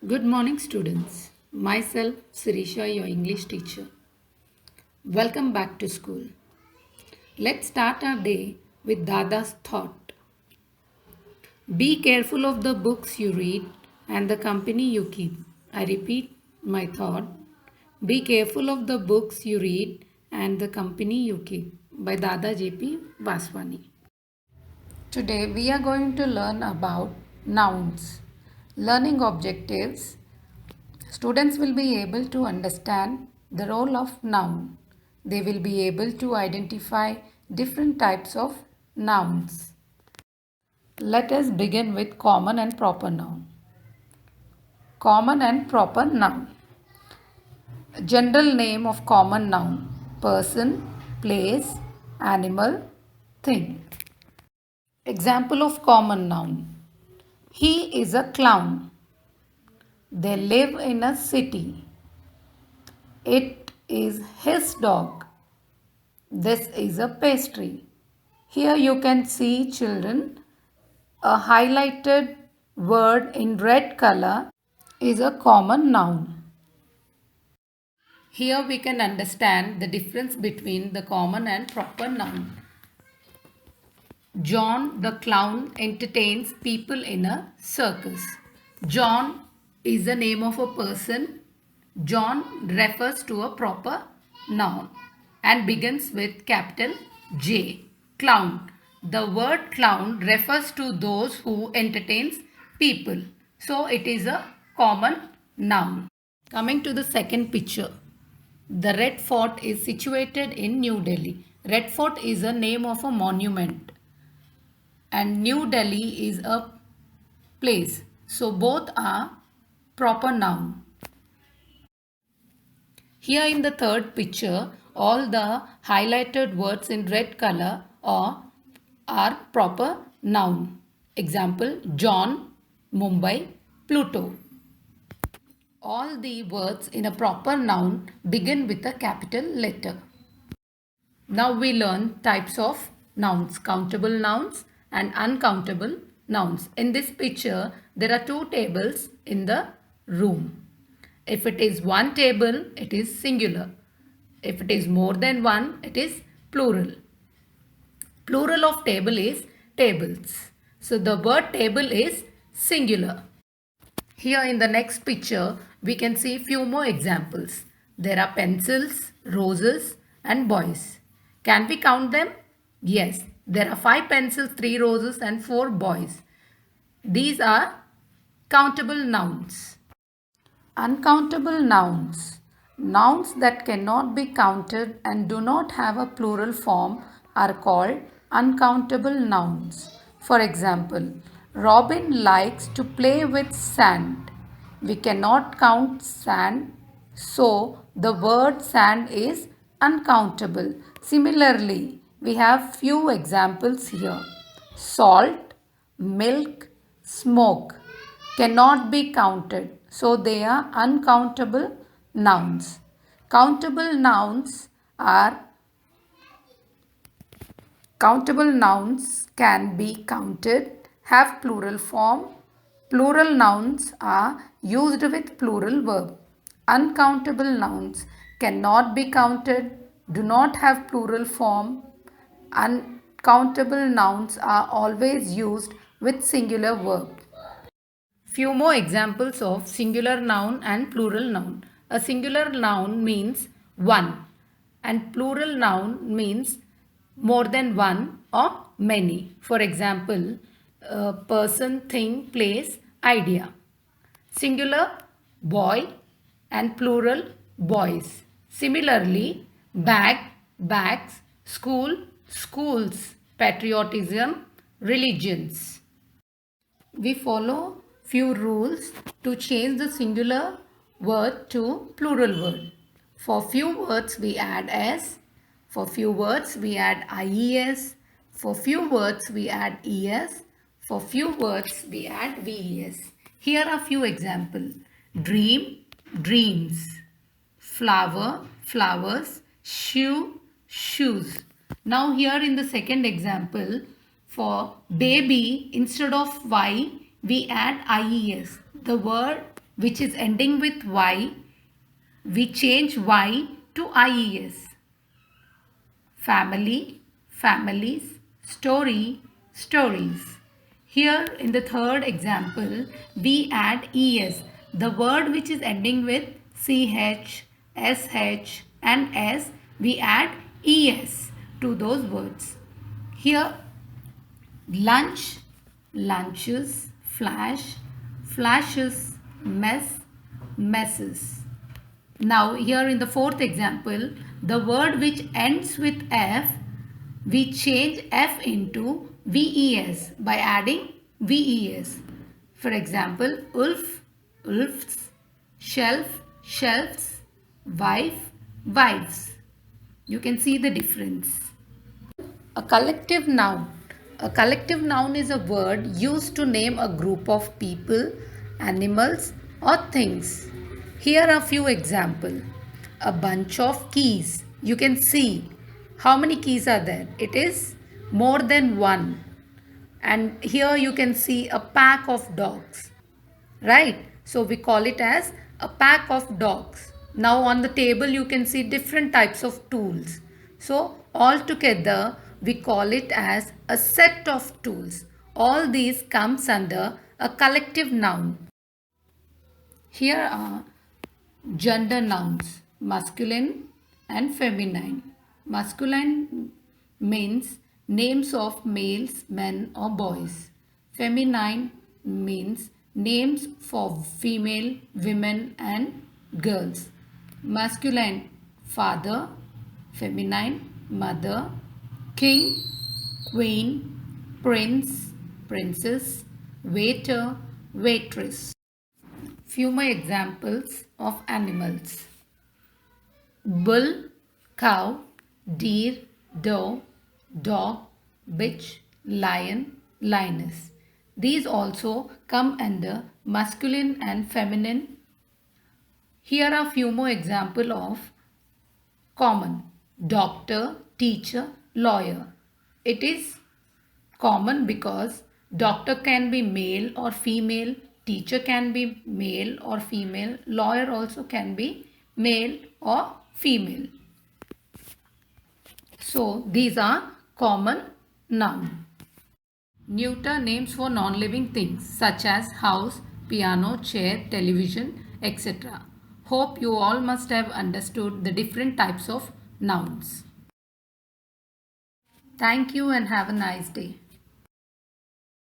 Good morning, students. Myself, Sirisha, your English teacher. Welcome back to school. Let's start our day with Dada's thought. Be careful of the books you read and the company you keep. I repeat my thought. Be careful of the books you read and the company you keep by Dada J.P. Vaswani. Today we are going to learn about nouns. Learning objectives. Students will be able to understand the role of noun. They will be able to identify different types of nouns. Let us begin with common and proper noun. Common and proper noun. General name of common noun. Person, place, animal, thing. Example of common noun. He is a clown. They live in a city. It is his dog. This is a pastry. Here you can see, children, a highlighted word in red color is a common noun. Here we can understand the difference between the common and proper noun. John the clown entertains people in a circus. John is the name of a person. John refers to a proper noun and begins with capital J. Clown. The word clown refers to those who entertains people. So it is a common noun. Coming to the second picture. The Red Fort is situated in New Delhi. Red Fort is a name of a monument and New Delhi is a place. So both are proper noun. Here in the third picture, all the highlighted words in red color are proper noun. Example, John, Mumbai, Pluto. All the words in a proper noun begin with a capital letter. Now we learn types of nouns, countable nouns and uncountable nouns. In this picture, there are two tables in the room. If it is one table, it is singular. If it is more than one, it is plural. Plural of table is tables. So the word table is singular. Here in the next picture, we can see few more examples. There are pencils, roses and boys. Can we count them? Yes. There are 5 pencils, 3 roses and 4 boys. These are countable nouns. Uncountable nouns. Nouns that cannot be counted and do not have a plural form are called uncountable nouns. For example, Robin likes to play with sand. We cannot count sand, so the word sand is uncountable. Similarly, we have few examples here. Salt, milk, smoke cannot be counted, so they are uncountable nouns. Countable nouns are Countable nouns can be counted, have plural form. Plural nouns are used with plural verb. Uncountable nouns cannot be counted, do not have plural form. Uncountable nouns are always used with singular verb. Few more examples of singular noun and plural noun. A singular noun means one and plural noun means more than one or many. For example, person, thing, place, idea. Singular boy and plural boys. Similarly, bag, bags, school, schools, patriotism, religions. We follow few rules to change the singular word to plural word. For few words we add s, for few words we add ies, for few words we add es, for few words we add ves. Here are few examples. Dream, dreams. Flower, flowers. Shoe, shoes. Now here in the second example, for baby, instead of y, we add ies. The word which is ending with Y, we change Y to IES. Family, families, story, stories. Here in the third example, we add ES, the word which is ending with CH, SH and S, we add ES to those words. Here, lunch, lunches, flash, flashes, mess, messes. Now here in the fourth example, the word which ends with F, we change F into VES by adding VES. For example, ulf, ulfs, shelf, shelves, wife, wives. You can see the difference. A collective noun. A collective noun is a word used to name a group of people, animals or things. Here are a few examples. A bunch of keys. You can see how many keys are there. It is more than one. And here you can see a pack of dogs. Right? So we call it as a pack of dogs. Now on the table you can see different types of tools. So all together we call it as a set of tools. All these comes under a collective noun. Here are gender nouns, masculine and feminine. Masculine means names of males, men or boys. Feminine means names for female, women and girls. Masculine, father. Feminine, mother. King, queen, prince, princess, waiter, waitress. Few more examples of animals. Bull, cow, deer, doe, dog, bitch, lion, lioness. These also come under masculine and feminine. Here are few more examples of common. Doctor, teacher, lawyer. It is common because doctor can be male or female, teacher can be male or female, lawyer also can be male or female. So these are common nouns. Neuter names for non-living things such as house, piano, chair, television, etc. Hope you all must have understood the different types of nouns. Thank you and have a nice day.